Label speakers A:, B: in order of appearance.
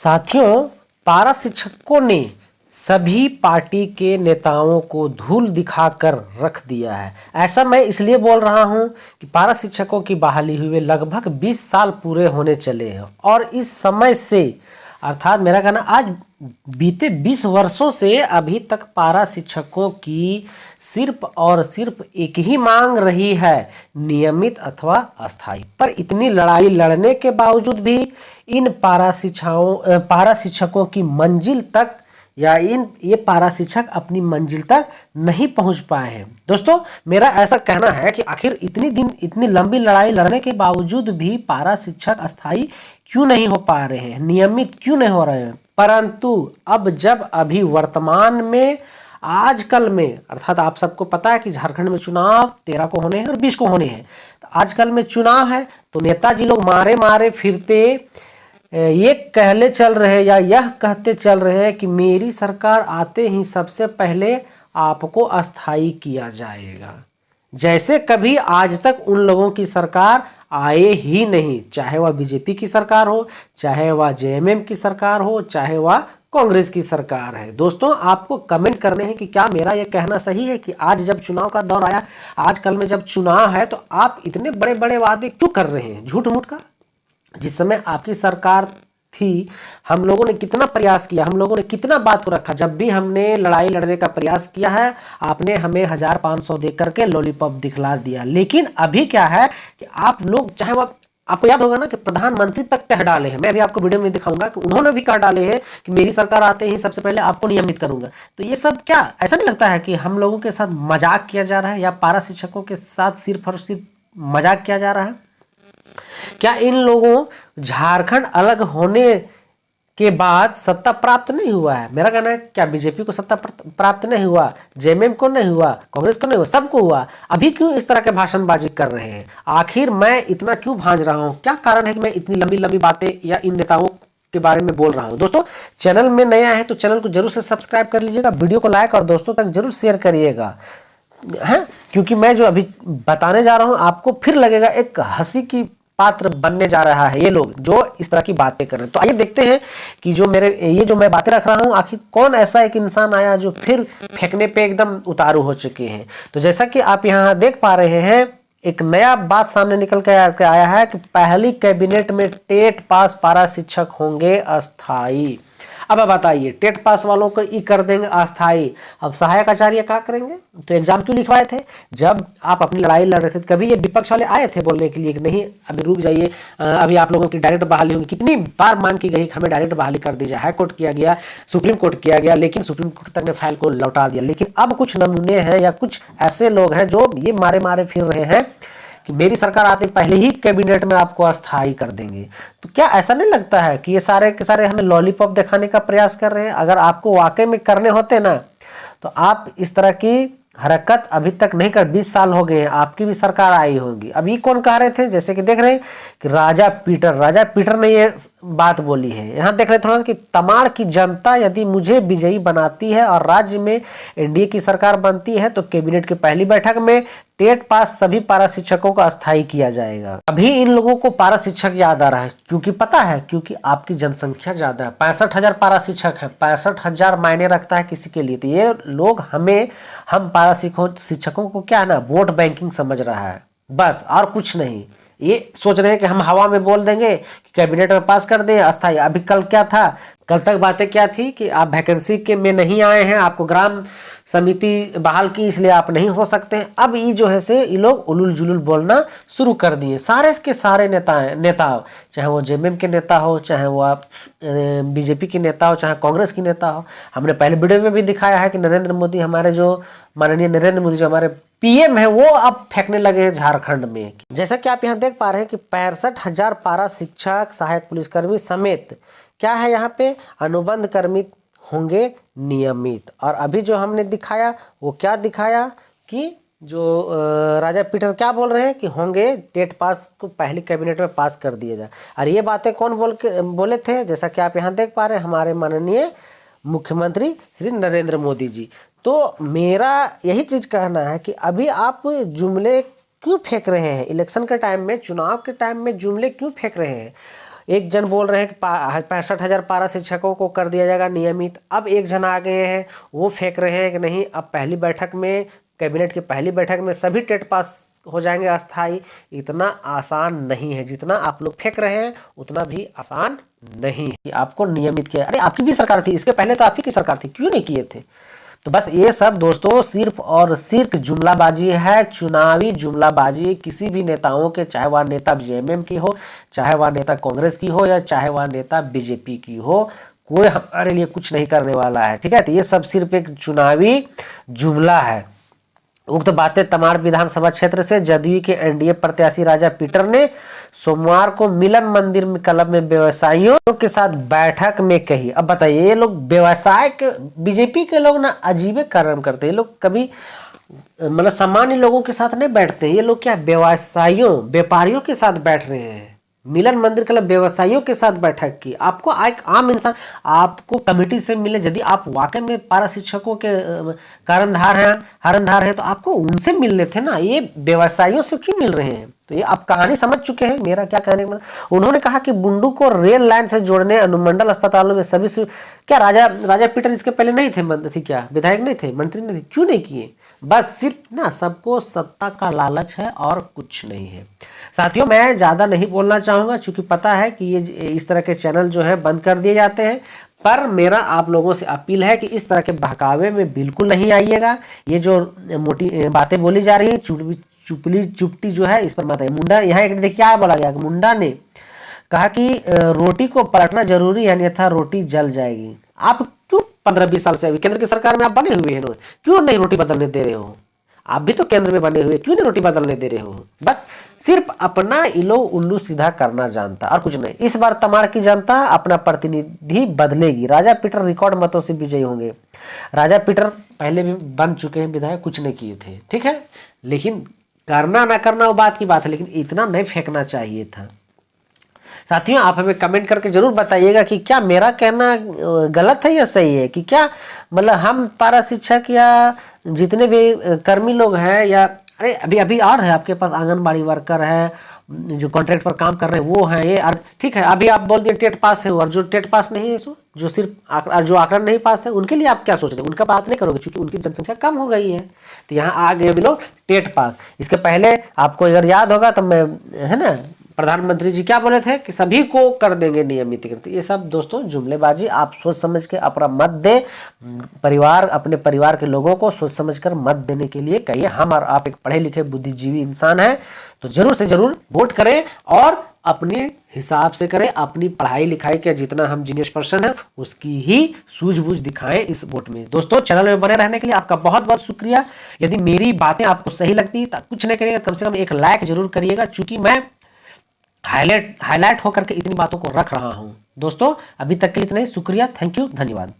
A: साथियों, पारा शिक्षकों ने सभी पार्टी के नेताओं को धूल दिखाकर रख दिया है। ऐसा मैं इसलिए बोल रहा हूं कि पारा शिक्षकों की बहाली हुए लगभग 20 साल पूरे होने चले हैं और इस समय से अर्थात मेरा कहना आज बीते 20 वर्षों से अभी तक पारा शिक्षकों की सिर्फ और सिर्फ एक ही मांग रही है, नियमित अथवा अस्थायी। पर इतनी लड़ाई लड़ने के बावजूद भी इन पारा शिक्षकों की मंजिल तक या ये पारा शिक्षक अपनी मंजिल तक नहीं पहुंच पाए हैं। दोस्तों, मेरा ऐसा कहना है कि आखिर इतनी लंबी लड़ाई लड़ने के बावजूद भी पारा शिक्षक अस्थायी क्यों नहीं हो पा रहे हैं, नियमित क्यों नहीं हो रहे हैं। परंतु अब जब अभी वर्तमान में आजकल में अर्थात आप सबको पता है कि झारखंड में चुनाव 13 को होने हैं और 20 को होने हैं। तो आजकल में चुनाव है तो नेताजी लोग मारे मारे फिरते ये कहले चल रहे या यह कहते चल रहे हैं कि मेरी सरकार आते ही सबसे पहले आपको अस्थायी किया जाएगा। जैसे कभी आज तक उन लोगों की सरकार आए ही नहीं, चाहे वह बीजेपी की सरकार हो, चाहे वह जेएमएम की सरकार हो, चाहे वह कांग्रेस की सरकार है। दोस्तों, आपको कमेंट करने हैं कि क्या मेरा यह कहना सही है कि आज जब चुनाव का दौर आया, आजकल में जब चुनाव है तो आप इतने बड़े बड़े वादे क्यों कर रहे हैं झूठ मूठ का। जिस समय आपकी सरकार थी हम लोगों ने कितना प्रयास किया, हम लोगों ने कितना बात को रखा। जब भी हमने लड़ाई लड़ने का प्रयास किया है आपने हमें 1500 दे करके लॉलीपॉप दिखला दिया। लेकिन अभी क्या है कि आप लोग चाहे वह आपको याद होगा ना कि प्रधानमंत्री तक कह डाले हैं। मैं अभी आपको वीडियो में दिखाऊंगा कि उन्होंने भी कह डाले हैं कि मेरी सरकार आते ही सबसे पहले आपको नियमित करूंगा। तो ये सब क्या ऐसा नहीं लगता है कि हम लोगों के साथ मजाक किया जा रहा है या पारा शिक्षकों के साथ सिर्फ और सिर्फ मजाक किया जा रहा है? क्या इन लोगों झारखंड अलग होने के बाद सत्ता प्राप्त नहीं हुआ है? मेरा कहना है क्या बीजेपी को सत्ता प्राप्त नहीं हुआ, जेएमएम को नहीं हुआ, कांग्रेस को नहीं हुआ, सबको हुआ। अभी क्यों इस तरह के भाषणबाजी कर रहे हैं? आखिर मैं इतना क्यों भांज रहा हूं? क्या कारण है कि मैं इतनी लंबी लंबी बातें या इन नेताओं के बारे में बोल रहा हूं? दोस्तों, चैनल में नया है तो चैनल को जरूर से सब्सक्राइब कर लीजिएगा, वीडियो को लाइक और दोस्तों तक जरूर शेयर करिएगा है, क्योंकि मैं जो अभी बताने जा रहा हूं आपको फिर लगेगा एक हंसी की पात्र बनने जा रहा है ये लोग जो इस तरह की बातें कर रहे हैं। तो आइए देखते हैं कि जो मैं बातें रख रहा हूं आखिर कौन ऐसा एक इंसान आया जो फिर फेंकने पे एकदम उतारू हो चुके हैं। तो जैसा कि आप यहां देख पा रहे हैं एक नया बात सामने निकल के आया है कि पहली कैबिनेट में टेट पास पारा शिक्षक होंगे अस्थायी। अब बताइए, टेट पास वालों को ई कर देंगे अस्थायी, अब सहायक आचार्य क्या करेंगे? तो एग्जाम क्यों लिखवाए थे? जब आप अपनी लड़ाई लड़ रहे थे कभी ये विपक्ष वाले आए थे बोलने के लिए कि नहीं अभी रुक जाइए, अभी आप लोगों की डायरेक्ट बहाली होगी? कितनी बार मांग की गई कि हमें डायरेक्ट बहाली कर दीजिए, हाई कोर्ट किया गया, सुप्रीम कोर्ट किया गया, लेकिन सुप्रीम कोर्ट तक ने फाइल को लौटा दिया। लेकिन अब कुछ नमूने हैं या कुछ ऐसे लोग हैं जो ये मारे मारे फिर रहे हैं कि मेरी सरकार आते पहले ही कैबिनेट में आपको अस्थायी कर देंगे। तो क्या ऐसा नहीं लगता है कि ये सारे के सारे हमें लॉलीपॉप दिखाने का प्रयास कर रहे हैं? अगर आपको वाकई में करने होते ना तो आप इस तरह की हरकत अभी तक नहीं कर। 20 साल हो गए हैं, आपकी भी सरकार आई होगी। अभी कौन कह रहे थे, जैसे कि देख रहे हैं कि राजा पीटर ने ये बात बोली है। यहाँ देख रहे थोड़ा कि तमाड़ की जनता यदि मुझे विजयी बनाती है और राज्य में एनडीए की सरकार बनती है तो कैबिनेट की पहली बैठक में टेट पास सभी पारा शिक्षकों का अस्थायी किया जाएगा। अभी इन लोगों को पारा शिक्षक याद आ रहा है क्योंकि पता है, क्योंकि आपकी जनसंख्या ज्यादा है। 65,000 पारा शिक्षक है, 65,000 मायने रखता है किसी के लिए। तो ये लोग हम पारा शिक्षकों को क्या है ना वोट बैंकिंग समझ रहा है बस, और कुछ नहीं। ये सोच रहे हैं कि हम हवा में बोल देंगे कि कैबिनेट में पास कर दें अस्थायी। अभी कल क्या था, कल तक बातें क्या थी कि आप वैकेंसी के में नहीं आए हैं, आपको ग्राम समिति बहाल की इसलिए आप नहीं हो सकते हैं। अब ये जो है से ये लोग उलुल जुलुल बोलना शुरू कर दिए। सारे के सारे नेता चाहे वो जेएमएम के नेता हो, चाहे वो बीजेपी के नेता हो, चाहे कांग्रेस की नेता हो। हमने पहले वीडियो में भी दिखाया है कि नरेंद्र मोदी हमारे जो माननीय नरेंद्र मोदी जो हमारे पीएम है वो अब फेंकने लगे हैं झारखंड में। जैसा कि आप यहाँ देख पा रहे हैं कि 65,000 पारा शिक्षक, सहायक पुलिसकर्मी समेत क्या है यहाँ पे अनुबंध कर्मी होंगे नियमित। और अभी जो हमने दिखाया वो क्या दिखाया कि जो राजा पीटर क्या बोल रहे हैं कि होंगे टेट पास को पहली कैबिनेट में पास कर दिया जाए। और ये बातें कौन बोले थे, जैसा कि आप यहाँ देख पा रहे हैं हमारे माननीय मुख्यमंत्री श्री नरेंद्र मोदी जी। तो मेरा यही चीज कहना है कि अभी आप जुमले क्यों फेंक रहे हैं? इलेक्शन के टाइम में, चुनाव के टाइम में जुमले क्यों फेंक रहे हैं? एक जन बोल रहे हैं कि 65,000 पारा शिक्षकों को कर दिया जाएगा नियमित। अब एक जन आ गए हैं वो फेंक रहे हैं कि नहीं, अब पहली बैठक में, कैबिनेट की पहली बैठक में सभी टेट पास हो जाएंगे अस्थाई। इतना आसान नहीं है, जितना आप लोग फेंक रहे हैं उतना भी आसान नहीं है कि आपको नियमित किया। अरे आपकी भी सरकार थी, इसके पहले तो आपकी की सरकार थी, क्यों नहीं किए थे? तो बस ये सब दोस्तों सिर्फ और सिर्फ जुमलाबाजी है, चुनावी जुमलाबाजी। किसी भी नेताओं के, चाहे वह नेता जेएमएम की हो, चाहे वह नेता कांग्रेस की हो, या चाहे वह नेता बीजेपी की हो, कोई हमारे लिए कुछ नहीं करने वाला है, ठीक है। तो ये सब सिर्फ एक चुनावी जुमला है। उक्त बातें तमाड़ विधानसभा क्षेत्र से जदयू के एनडीए प्रत्याशी राजा पीटर ने सोमवार को मिलन मंदिर में क्लब में व्यवसायियों के साथ बैठक में कही। अब बताइए, ये लोग व्यवसाय के, बीजेपी के लोग ना अजीब कर्म करते हैं। ये लोग कभी मतलब सामान्य लोगों के साथ नहीं बैठते हैं, ये लोग क्या व्यवसायियों, व्यापारियों के साथ बैठ रहे हैं। मिलन मंदिर क्लब व्यवसायियों के साथ बैठक की। आपको एक आम इंसान आपको कमेटी से मिले, यदि आप वाकई में पारा शिक्षकों के कारणधार हैं, हरनधार हैं, तो आपको उनसे मिलने थे ना, ये व्यवसायियों से क्यों मिल रहे हैं? तो ये आप कहानी समझ चुके हैं मेरा क्या कहने का मतलब। उन्होंने कहा कि बुंडू को रेल लाइन से जोड़ने अनुमंडल अस्पतालों में सभी क्या राजा पीटर इसके पहले नहीं थे, क्या विधायक नहीं थे, मंत्री नहीं थे, क्यों नहीं किए? बस सिर्फ ना सबको सत्ता का लालच है और कुछ नहीं है। साथियों, मैं ज़्यादा नहीं बोलना चाहूँगा क्योंकि पता है कि ये इस तरह के चैनल जो है बंद कर दिए जाते हैं। पर मेरा आप लोगों से अपील है कि इस तरह के बहकावे में बिल्कुल नहीं आइएगा। ये जो मोटी बातें बोली जा रही है, चुपटी जो है, इस पर मत आइए। मुंडा, यहाँ एक देखिए क्या बोला गया, मुंडा ने कहा कि रोटी को पलटना जरूरी है, अन्यथा रोटी जल जाएगी। आप क्यों 15-20 साल से अभी केंद्र की सरकार में आप बने हुए हैं, क्यों नहीं रोटी बदलने दे रहे हो? आप भी तो केंद्र में बने हुए, क्यों नहीं रोटी बदलने दे रहे हो? बस सिर्फ अपना इलो उल्लू सीधा करना जानता और कुछ नहीं। इस बार तमाड़ की जनता अपना प्रतिनिधि बदलेगी। राजा पीटर रिकॉर्ड मतों से विजयी होंगे। राजा पीटर पहले भी बन चुके हैं विधायक, कुछ नहीं किए थे, ठीक है। लेकिन करना ना करना वो बात की बात है, लेकिन इतना नहीं फेंकना चाहिए था। साथियों, आप हमें कमेंट करके जरूर बताइएगा कि क्या मेरा कहना गलत है या सही है, कि क्या मतलब हम पारा शिक्षक या जितने भी कर्मी लोग हैं, या अरे अभी और है आपके पास आंगनबाड़ी वर्कर है जो कॉन्ट्रैक्ट पर काम कर रहे हैं, वो है ये, ठीक है। अभी आप बोल दिए टेट पास है, और जो टेट पास नहीं है, जो सिर्फ जो आंकड़न नहीं पास है, उनके लिए आप क्या सोच रहे हैं? उनका बात नहीं करोगे क्योंकि उनकी जनसंख्या कम हो गई है। तो यहाँ आ गए अभी लोग टेट पास। इसके पहले आपको अगर याद होगा तो मैं, है ना, प्रधानमंत्री जी क्या बोले थे कि सभी को कर देंगे नियमितीकृत। ये सब दोस्तों जुमलेबाजी, आप सोच समझ के अपना मत दे। परिवार, अपने परिवार के लोगों को सोच समझ कर मत देने के लिए कहिए। हम और आप एक पढ़े लिखे बुद्धिजीवी इंसान हैं, तो जरूर से जरूर वोट करें और अपने हिसाब से करें। अपनी पढ़ाई लिखाई के जितना हम जीनियस पर्सन है उसकी ही सूझबूझ दिखाएं इस वोट में। दोस्तों, चैनल में बने रहने के लिए आपका बहुत बहुत शुक्रिया। यदि मेरी बातें आपको सही लगती तो कुछ नहीं करिएगा, कम से कम एक लाइक जरूर करिएगा, चूंकि मैं हाईलाइट होकर के इतनी बातों को रख रहा हूं। दोस्तों, अभी तक के लिए इतना ही। शुक्रिया, थैंक यू, धन्यवाद।